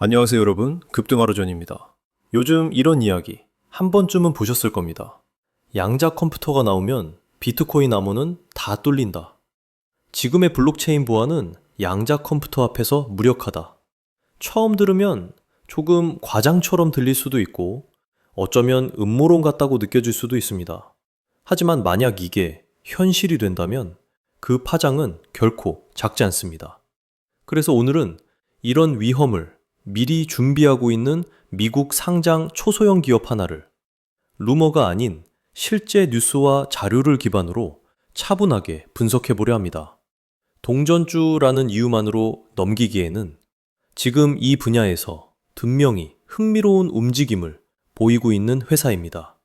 안녕하세요 여러분, 급등하루전입니다. 요즘 이런 이야기 한 번쯤은 보셨을 겁니다. 양자 컴퓨터가 나오면 비트코인 암호는 다 뚫린다. 지금의 블록체인 보안은 양자 컴퓨터 앞에서 무력하다. 처음 들으면 조금 과장처럼 들릴 수도 있고 어쩌면 음모론 같다고 느껴질 수도 있습니다. 하지만 만약 이게 현실이 된다면 그 파장은 결코 작지 않습니다. 그래서 오늘은 이런 위험을 미리 준비하고 있는 미국 상장 초소형 기업 하나를 루머가 아닌 실제 뉴스와 자료를 기반으로 차분하게 분석해 보려 합니다. 동전주라는 이유만으로 넘기기에는 지금 이 분야에서 분명히 흥미로운 움직임을 보이고 있는 회사입니다.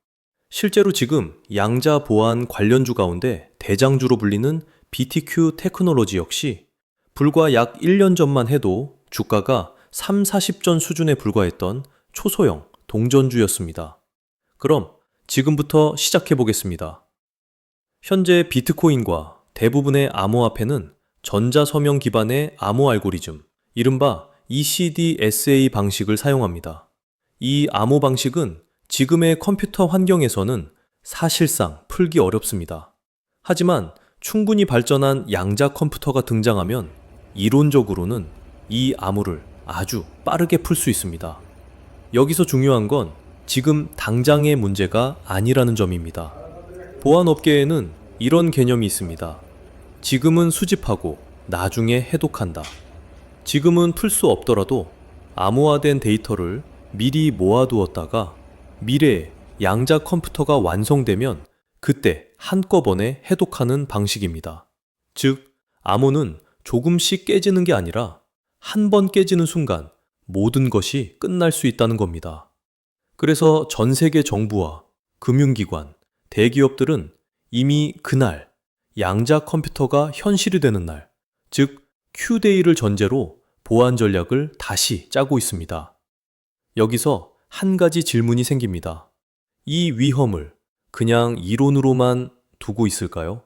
실제로 지금 양자 보안 관련주 가운데 대장주로 불리는 BTQ 테크놀로지 역시 불과 약 1년 전만 해도 주가가 3, 40전 수준에 불과했던 초소형 동전주였습니다. 그럼 지금부터 시작해 보겠습니다. 현재 비트코인과 대부분의 암호화폐는 전자서명 기반의 암호 알고리즘, 이른바 ECDSA 방식을 사용합니다. 이 암호 방식은 지금의 컴퓨터 환경에서는 사실상 풀기 어렵습니다. 하지만 충분히 발전한 양자 컴퓨터가 등장하면 이론적으로는 이 암호를 아주 빠르게 풀 수 있습니다. 여기서 중요한 건 지금 당장의 문제가 아니라는 점입니다. 보안업계에는 이런 개념이 있습니다. 지금은 수집하고 나중에 해독한다. 지금은 풀 수 없더라도 암호화된 데이터를 미리 모아두었다가 미래에 양자 컴퓨터가 완성되면 그때 한꺼번에 해독하는 방식입니다. 즉, 암호는 조금씩 깨지는 게 아니라 한 번 깨지는 순간 모든 것이 끝날 수 있다는 겁니다. 그래서 전 세계 정부와 금융기관, 대기업들은 이미 그날 양자 컴퓨터가 현실이 되는 날, 즉 Q-Day를 전제로 보안 전략을 다시 짜고 있습니다. 여기서 한 가지 질문이 생깁니다. 이 위험을 그냥 이론으로만 두고 있을까요?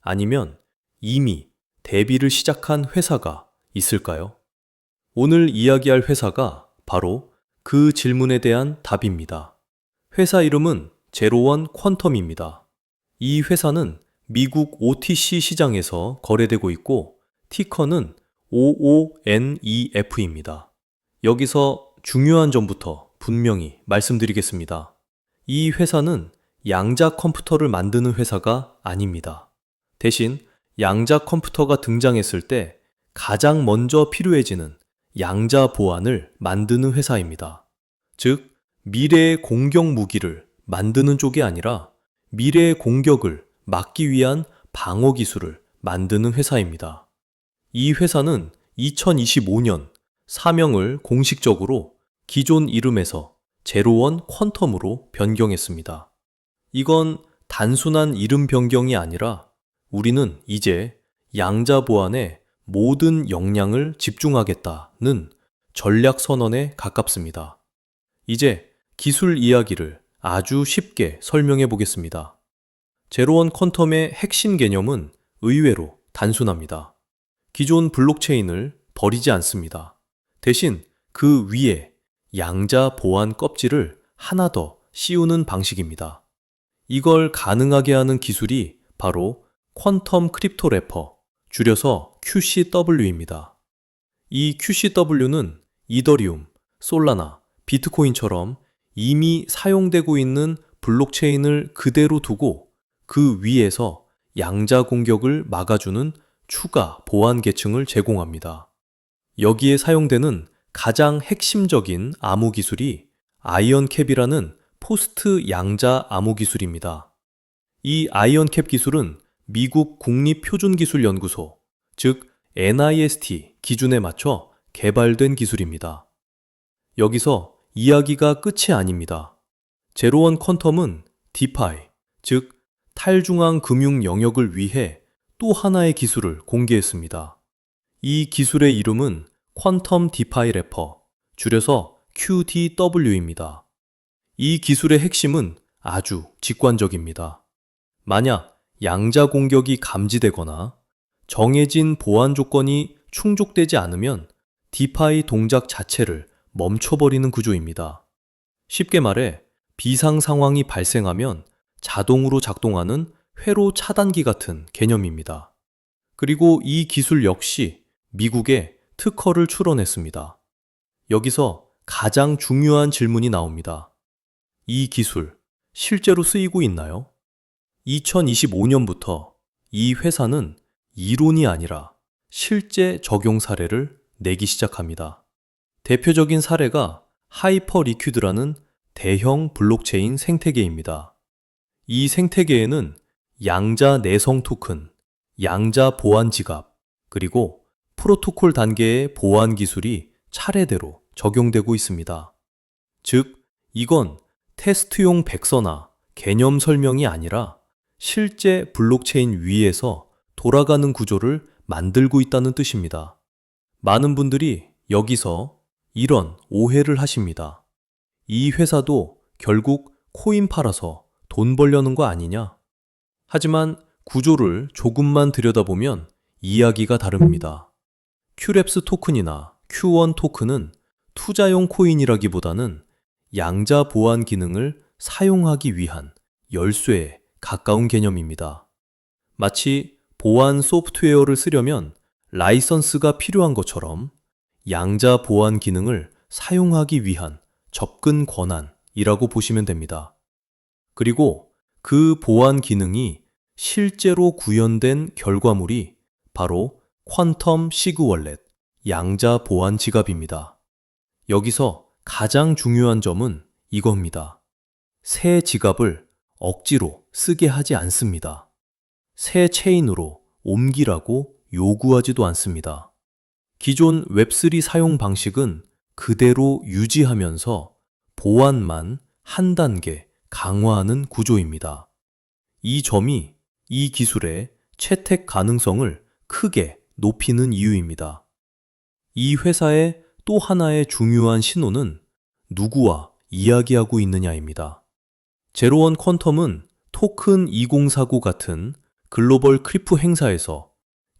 아니면 이미 대비를 시작한 회사가 있을까요? 오늘 이야기할 회사가 바로 그 질문에 대한 답입니다. 회사 이름은 제로원 퀀텀입니다. 이 회사는 미국 OTC 시장에서 거래되고 있고 티커는 OONEF입니다. 여기서 중요한 점부터 분명히 말씀드리겠습니다. 이 회사는 양자 컴퓨터를 만드는 회사가 아닙니다. 대신 양자 컴퓨터가 등장했을 때 가장 먼저 필요해지는 양자 보안을 만드는 회사입니다. 즉, 미래의 공격 무기를 만드는 쪽이 아니라 미래의 공격을 막기 위한 방어 기술을 만드는 회사입니다. 이 회사는 2025년 사명을 공식적으로 기존 이름에서 제로원 퀀텀으로 변경했습니다. 이건 단순한 이름 변경이 아니라 우리는 이제 양자 보안에 모든 역량을 집중하겠다는 전략 선언에 가깝습니다. 이제 기술 이야기를 아주 쉽게 설명해 보겠습니다. 제로원 퀀텀의 핵심 개념은 의외로 단순합니다. 기존 블록체인을 버리지 않습니다. 대신 그 위에 양자 보안 껍질을 하나 더 씌우는 방식입니다. 이걸 가능하게 하는 기술이 바로 퀀텀 크립토 래퍼, 줄여서 QCW입니다. 이 QCW는 이더리움, 솔라나, 비트코인처럼 이미 사용되고 있는 블록체인을 그대로 두고 그 위에서 양자 공격을 막아주는 추가 보안 계층을 제공합니다. 여기에 사용되는 가장 핵심적인 암호 기술이 아이언캡이라는 포스트 양자 암호 기술입니다. 이 아이언캡 기술은 미국 국립표준기술연구소, 즉 NIST 기준에 맞춰 개발된 기술입니다. 여기서 이야기가 끝이 아닙니다. 제로원 퀀텀은 디파이, 즉 탈중앙 금융 영역을 위해 또 하나의 기술을 공개했습니다. 이 기술의 이름은 퀀텀 디파이 래퍼, 줄여서 QDW입니다. 이 기술의 핵심은 아주 직관적입니다. 만약 양자 공격이 감지되거나 정해진 보안 조건이 충족되지 않으면 디파이 동작 자체를 멈춰버리는 구조입니다. 쉽게 말해 비상 상황이 발생하면 자동으로 작동하는 회로 차단기 같은 개념입니다. 그리고 이 기술 역시 미국에 특허를 출원했습니다. 여기서 가장 중요한 질문이 나옵니다. 이 기술 실제로 쓰이고 있나요? 2025년부터 이 회사는 이론이 아니라 실제 적용 사례를 내기 시작합니다. 대표적인 사례가 하이퍼리퀴드라는 대형 블록체인 생태계입니다. 이 생태계에는 양자 내성 토큰, 양자 보안 지갑, 그리고 프로토콜 단계의 보안 기술이 차례대로 적용되고 있습니다. 즉, 이건 테스트용 백서나 개념 설명이 아니라 실제 블록체인 위에서 돌아가는 구조를 만들고 있다는 뜻입니다. 많은 분들이 여기서 이런 오해를 하십니다. 이 회사도 결국 코인 팔아서 돈 벌려는 거 아니냐? 하지만 구조를 조금만 들여다보면 이야기가 다릅니다. 큐랩스 토큰이나 Q1 토큰은 투자용 코인이라기보다는 양자 보안 기능을 사용하기 위한 열쇠에 가까운 개념입니다. 마치 보안 소프트웨어를 쓰려면 라이선스가 필요한 것처럼 양자 보안 기능을 사용하기 위한 접근 권한이라고 보시면 됩니다. 그리고 그 보안 기능이 실제로 구현된 결과물이 바로 퀀텀 시그 월렛, 양자 보안 지갑입니다. 여기서 가장 중요한 점은 이겁니다. 새 지갑을 억지로 쓰게 하지 않습니다. 새 체인으로 옮기라고 요구하지도 않습니다. 기존 웹3 사용 방식은 그대로 유지하면서 보안만 한 단계 강화하는 구조입니다. 이 점이 이 기술의 채택 가능성을 크게 높이는 이유입니다. 이 회사의 또 하나의 중요한 신호는 누구와 이야기하고 있느냐입니다. 제로원 퀀텀은 토큰 2049 같은 글로벌 크리프 행사에서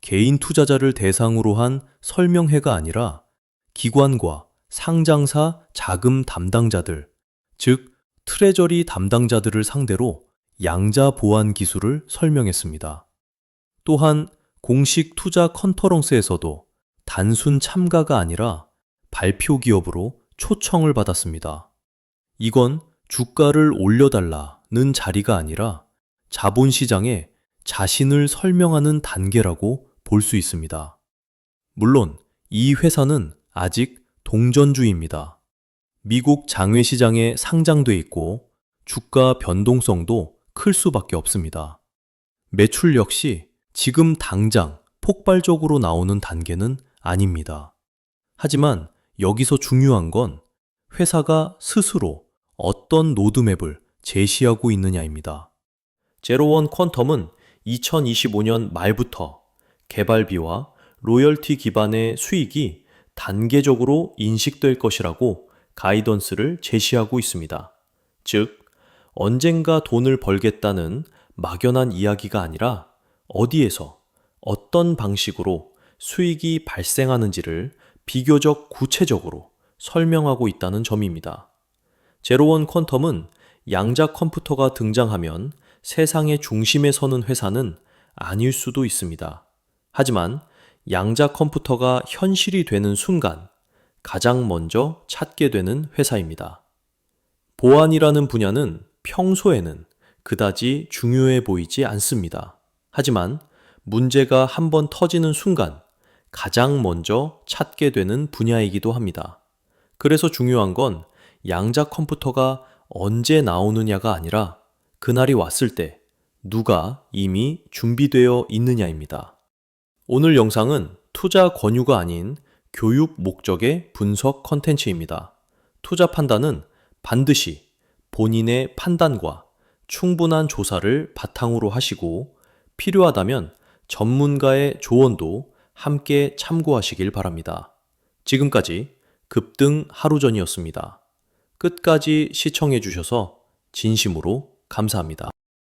개인 투자자를 대상으로 한 설명회가 아니라 기관과 상장사 자금 담당자들, 즉 트레저리 담당자들을 상대로 양자 보안 기술을 설명했습니다. 또한 공식 투자 컨퍼런스에서도 단순 참가가 아니라 발표 기업으로 초청을 받았습니다. 이건 주가를 올려달라는 자리가 아니라 자본시장에 자신을 설명하는 단계라고 볼 수 있습니다. 물론 이 회사는 아직 동전주입니다. 미국 장외시장에 상장돼 있고 주가 변동성도 클 수밖에 없습니다. 매출 역시 지금 당장 폭발적으로 나오는 단계는 아닙니다. 하지만 여기서 중요한 건 회사가 스스로 어떤 로드맵을 제시하고 있느냐입니다. 제로원 퀀텀은 2025년 말부터 개발비와 로열티 기반의 수익이 단계적으로 인식될 것이라고 가이던스를 제시하고 있습니다. 즉, 언젠가 돈을 벌겠다는 막연한 이야기가 아니라 어디에서 어떤 방식으로 수익이 발생하는지를 비교적 구체적으로 설명하고 있다는 점입니다. 제로원 퀀텀은 양자 컴퓨터가 등장하면 세상의 중심에 서는 회사는 아닐 수도 있습니다. 하지만 양자 컴퓨터가 현실이 되는 순간 가장 먼저 찾게 되는 회사입니다. 보안이라는 분야는 평소에는 그다지 중요해 보이지 않습니다. 하지만 문제가 한번 터지는 순간 가장 먼저 찾게 되는 분야이기도 합니다. 그래서 중요한 건 양자 컴퓨터가 언제 나오느냐가 아니라 그날이 왔을 때 누가 이미 준비되어 있느냐입니다. 오늘 영상은 투자 권유가 아닌 교육 목적의 분석 컨텐츠입니다. 투자 판단은 반드시 본인의 판단과 충분한 조사를 바탕으로 하시고 필요하다면 전문가의 조언도 함께 참고하시길 바랍니다. 지금까지 급등 하루전이었습니다. 끝까지 시청해 주셔서 진심으로 감사합니다.